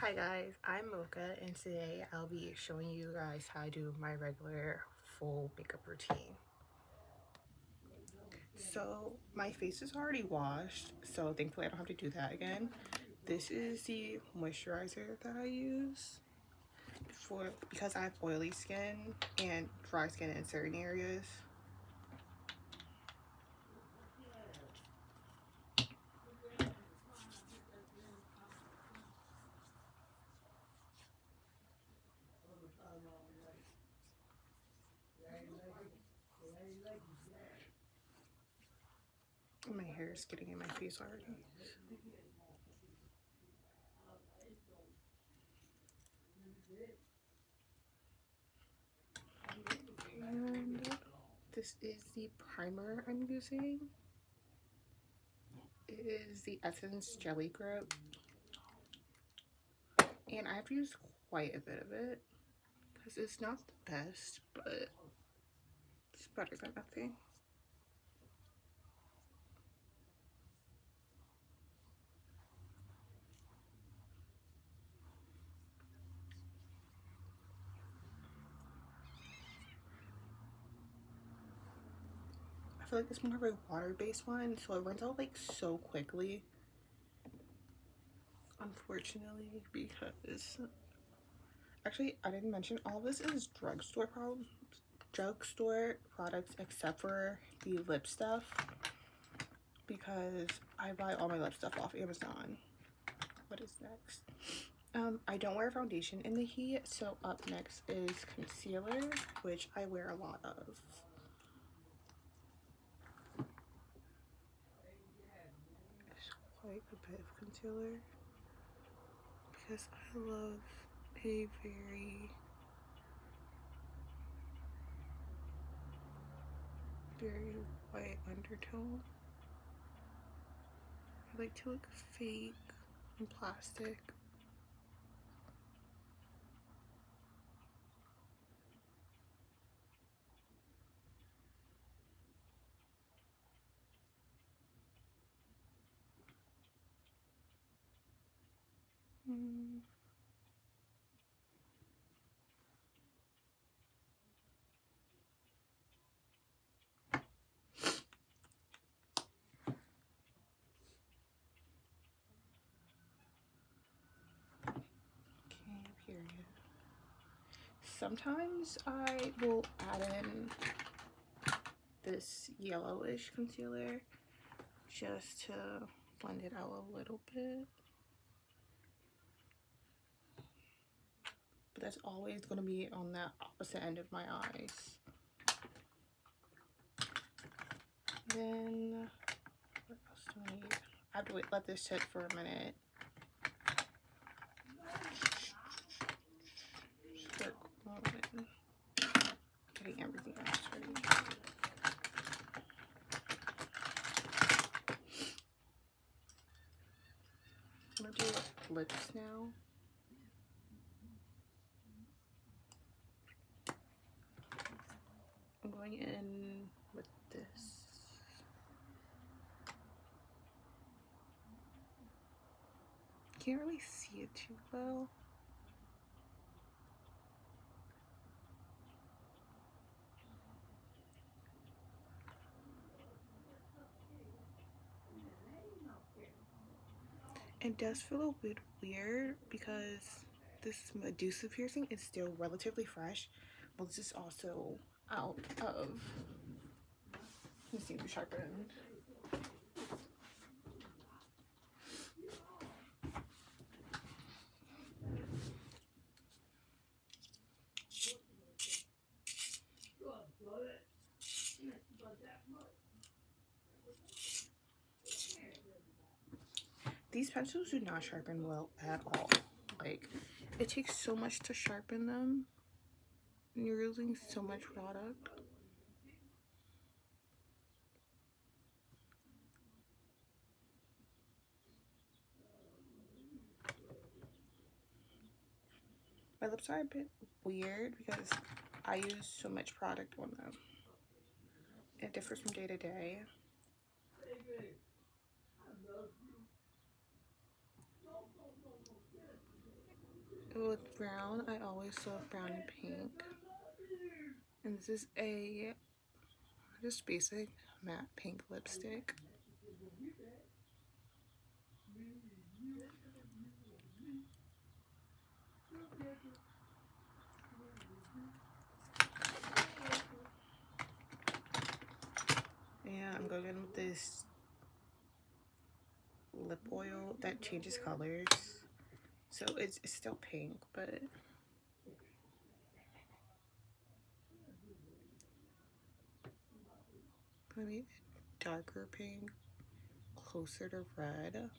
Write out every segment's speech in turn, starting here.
Hi guys, I'm Mocha and today I'll be showing you guys how to do my regular full makeup routine. So my face is already washed, so thankfully I don't have to do that again. This is the moisturizer that I use because I have oily skin and dry skin in certain areas. My hair is getting in my face already. And this is the primer I'm using. It is the Essence Jelly Grip. And I've used quite a bit of it because it's not the best, but it's better than nothing. I feel like it's more of a water-based one, so it runs out like so quickly. Unfortunately, because actually I didn't mention all of this is drugstore products except for the lip stuff, because I buy all my lip stuff off Amazon. What is next? I don't wear foundation in the heat, so up next is concealer, which I wear a lot of. It's quite a bit of concealer because I love a very white undertone. I like to look fake and plastic. Okay, period. Sometimes I will add in this yellowish concealer just to blend it out a little bit. But that's always going to be on the opposite end of my eyes. Then, what else do I need? I have to let this sit for a minute. Start getting everything else ready. I'm going to do lips now. I'm going in with this. Can't really see it too well. It does feel a bit weird because this Medusa piercing is still relatively fresh, but this is also out of, let's see if we sharpen. These pencils do not sharpen well at all. Like, it takes so much to sharpen them, and you're using so much product. My lips are a bit weird because I use so much product on them. It differs from day to day. with brown, I always love brown and pink. And this is a just basic matte pink lipstick. And I'm going in with this lip oil that changes colors. So it's still pink, but maybe darker pink, closer to red.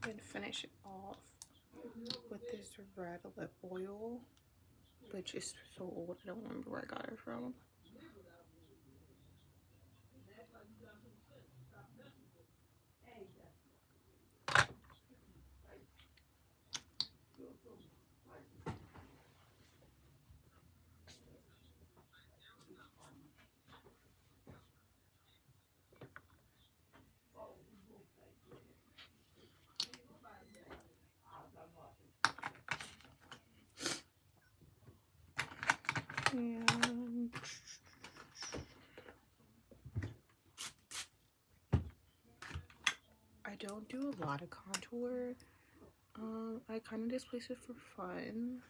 And finish it off with this red lip oil, which is so old, I don't remember where I got it from. And I don't do a lot of contour. I kind of just place it for fun.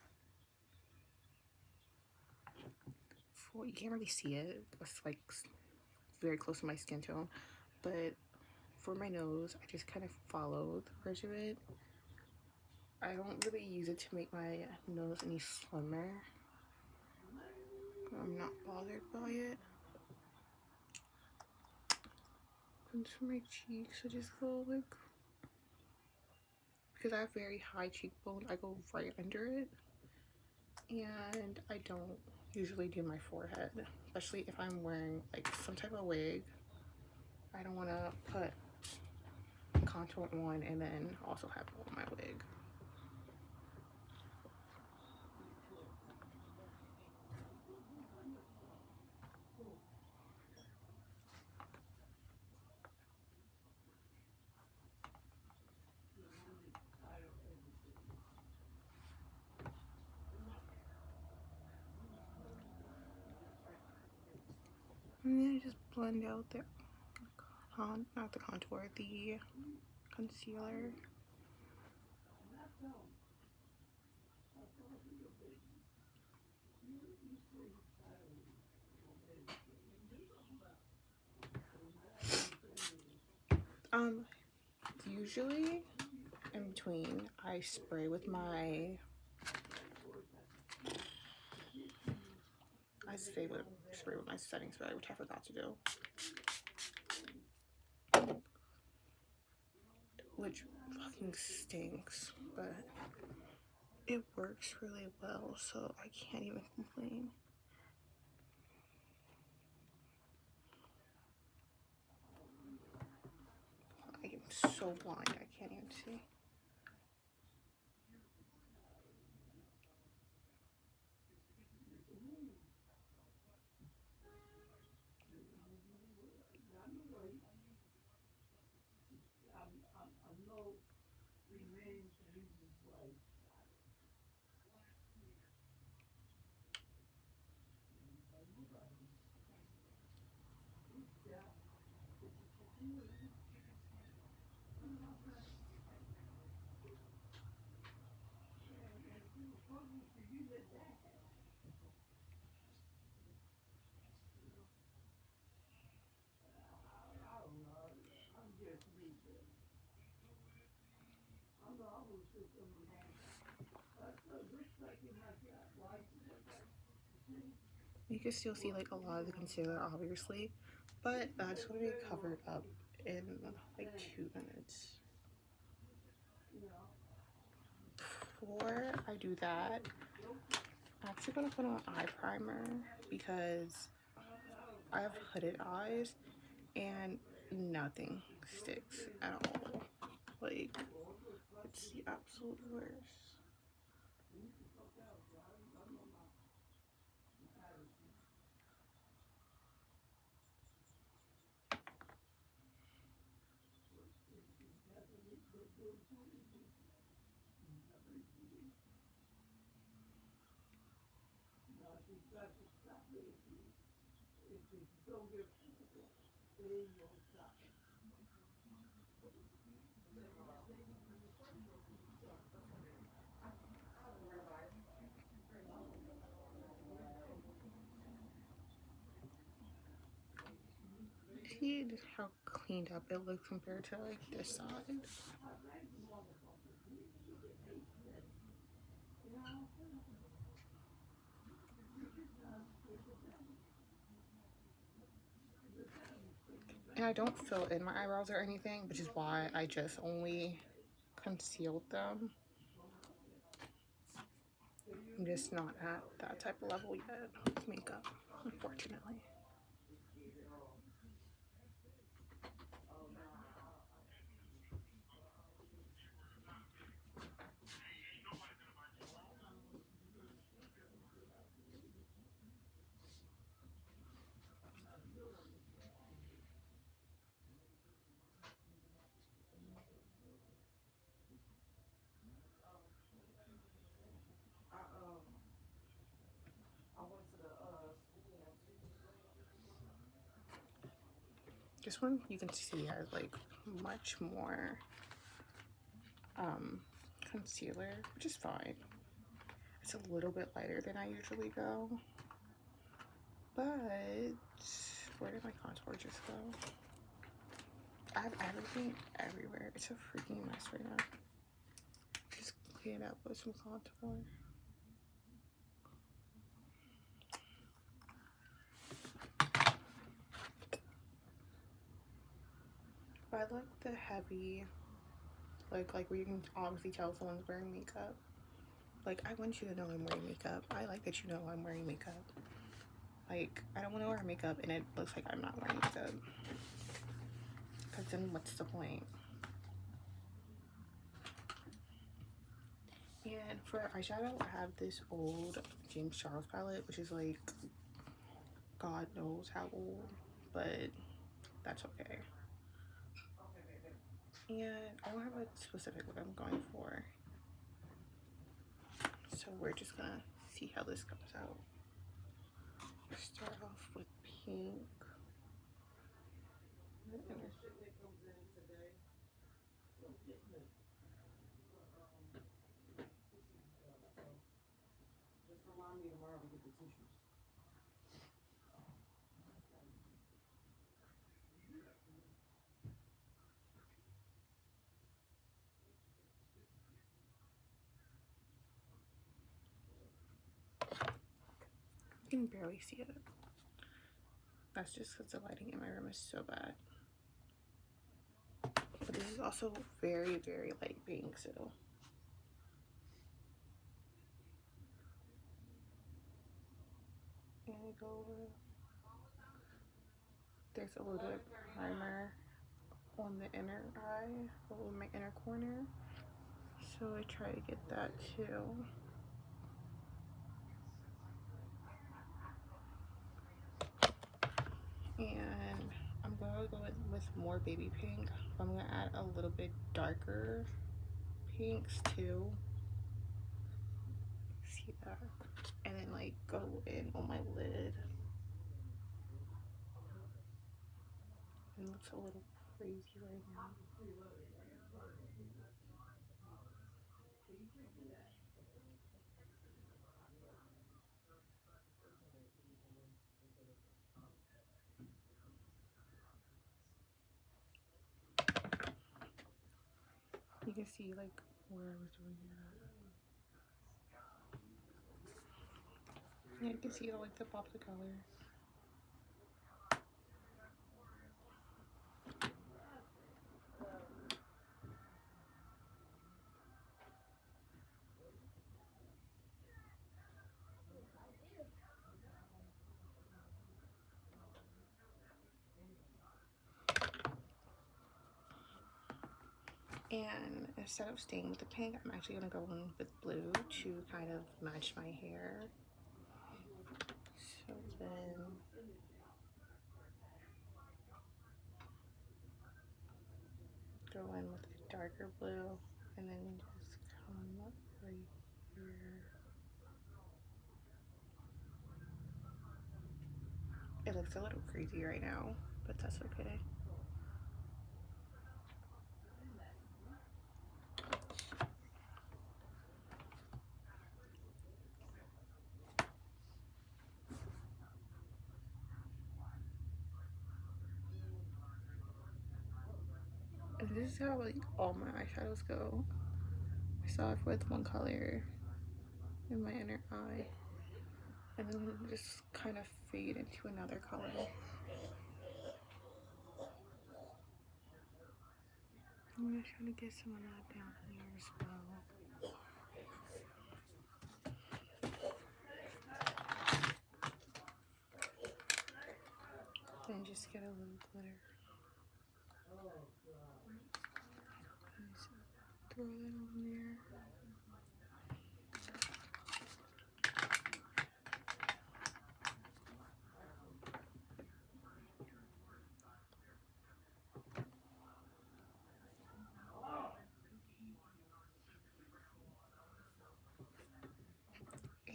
You can't really see it. It's like very close to my skin tone, but for my nose, I just kind of follow the bridge of it. I don't really use it to make my nose any slimmer. I'm not bothered by it. And for my cheeks, I just go like, because I have very high cheekbone, I go right under it. And I don't usually do my forehead, especially if I'm wearing like some type of wig. I don't want to put contour on and then also have it on my wig. And then I just blend out the not the contour, the concealer. Usually in between, I spray with my spray with my setting spray, which I forgot to do, which fucking stinks, but it works really well, so I can't even complain. I am so blind, I can't even see. You can still see like a lot of the concealer, obviously, but that's going to be covered up in like 2 minutes. Before I do that, I'm actually going to put on eye primer because I have hooded eyes and nothing sticks at all. Like, it's the absolute worst. See how cleaned up it looks compared to like this side. And I don't fill in my eyebrows or anything, which is why I just only concealed them. I'm just not at that type of level yet with makeup, unfortunately. This one you can see has like much more concealer, which is fine. It's a little bit lighter than I usually go, but where did my contour just go? I have everything everywhere. It's a freaking mess right now. Just clean it up with some contour. I like the heavy, like where you can obviously tell someone's wearing makeup. Like, I want you to know I'm wearing makeup. I like that you know I'm wearing makeup. Like, I don't want to wear makeup and it looks like I'm not wearing makeup. Because then what's the point? And for eyeshadow, I have this old James Charles palette, which is like, God knows how old, but that's okay. And I don't have a specific look I'm going for. So we're just gonna see how this comes out. Start off with pink. You can barely see it. That's just because the lighting in my room is so bad. But this is also very, very light pink, so. And I go with, there's a little bit of primer on the inner eye, or my inner corner. So I try to get that too. And I'm gonna go with more baby pink. I'm gonna add a little bit darker pinks too. See that? And then like go in on my lid. It looks a little crazy right now. You can see like where I was doing that. Yeah, you can see like the pops of color. And instead of staying with the pink, I'm actually gonna go in with blue to kind of match my hair. So then go in with a darker blue and then just come up right here. It looks a little crazy right now, but that's okay. And this is how like all my eyeshadows go. I start off with one color in my inner eye and then just kind of fade into another color. I'm just trying to get some of that down here as well. And just get a little glitter. Just throw that on there.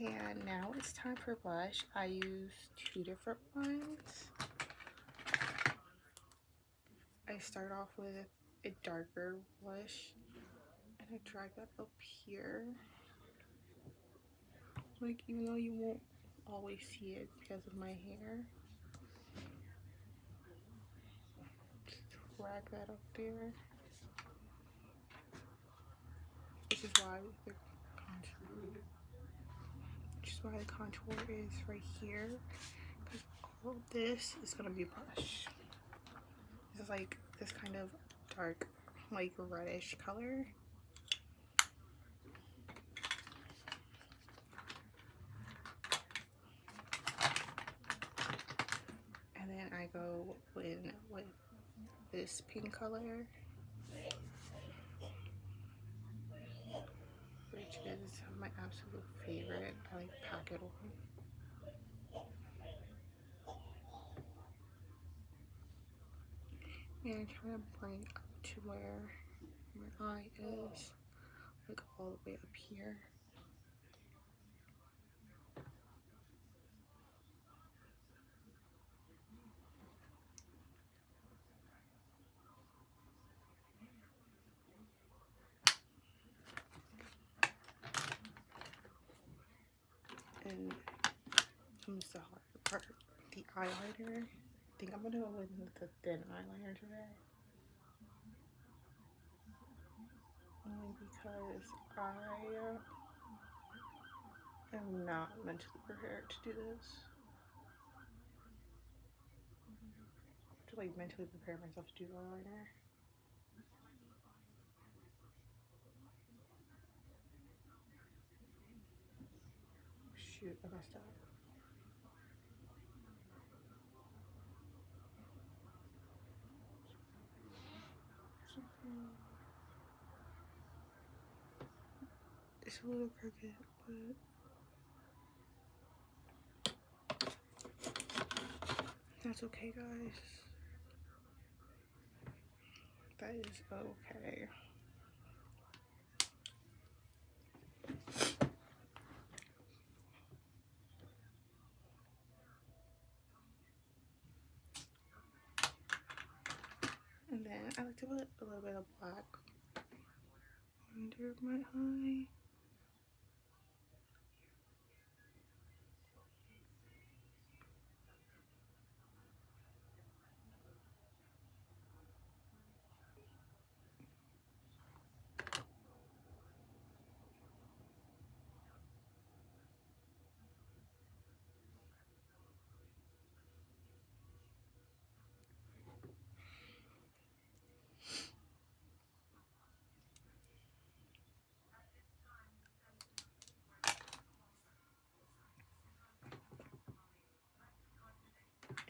And now it's time for blush. I use two different ones. I start off with a darker blush and I drag that up here. Like, even though you won't always see it because of my hair, just drag that up there. This is why the contour is right here, because all of this is gonna be blush. This is like this kind of dark, like reddish color. And then I go in with this pink color, which is my absolute favorite. I like Packet one. And try to bring up to where my eye is, like all the way up here. And comes the hard part, the eyeliner. I think I'm gonna go in with the thin eyeliner today. Only because I am not mentally prepared to do this. I have to like mentally prepare myself to do eyeliner. Shoot, I messed up. It's a little crooked, but that's okay, guys. That is okay. And then I like to put a little bit of black under my eye.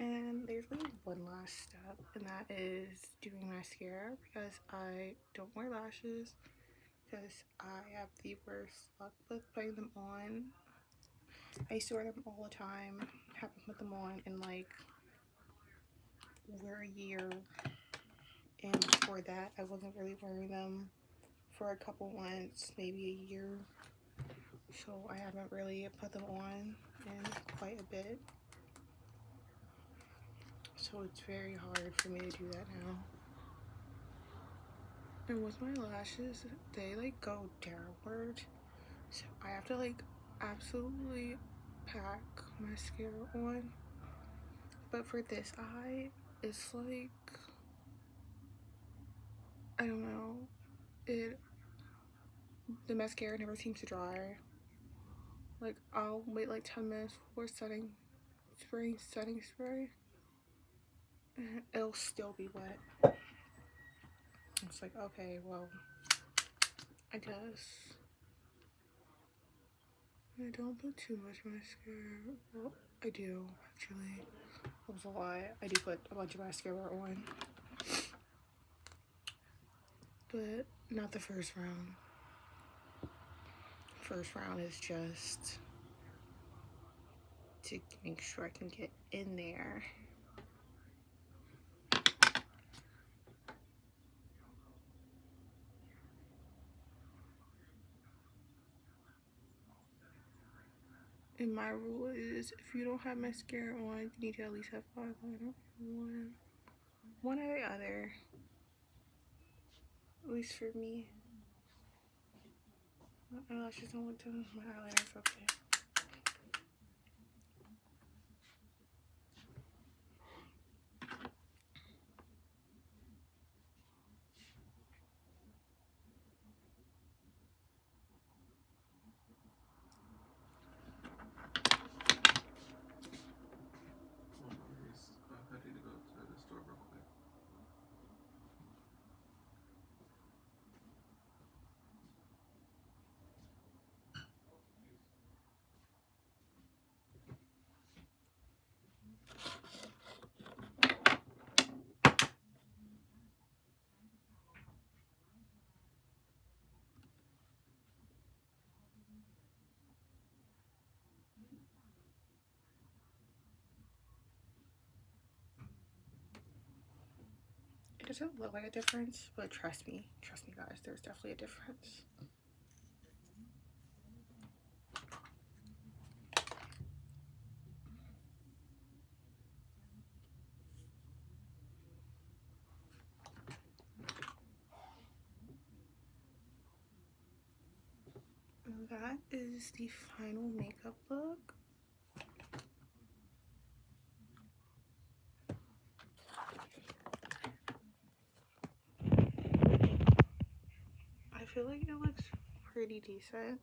And there's really one last step, and that is doing mascara, because I don't wear lashes because I have the worst luck with putting them on. I used to wear them all the time, haven't put them on in like over a year, and before that I wasn't really wearing them for a couple months, maybe a year, so I haven't really put them on in quite a bit. So it's very hard for me to do that now. And with my lashes, they like go downward, so I have to like absolutely pack mascara on. But for this eye, it's like, I don't know, the mascara never seems to dry. Like, I'll wait like 10 minutes before setting spray, and it'll still be wet. It's like, okay, well, I guess I don't put too much mascara. Well, I do, actually. That was a lie. I do put a bunch of mascara on. But not the first round. First round is just to make sure I can get in there. And my rule is, if you don't have mascara on, you need to at least have eyeliner. One or the other. At least for me. My eyelashes don't look done. My eyeliner's okay. I need to go to the store real quick. It doesn't look like a difference, but trust me guys, there's definitely a difference. And that is the final makeup look. I feel like it looks pretty decent.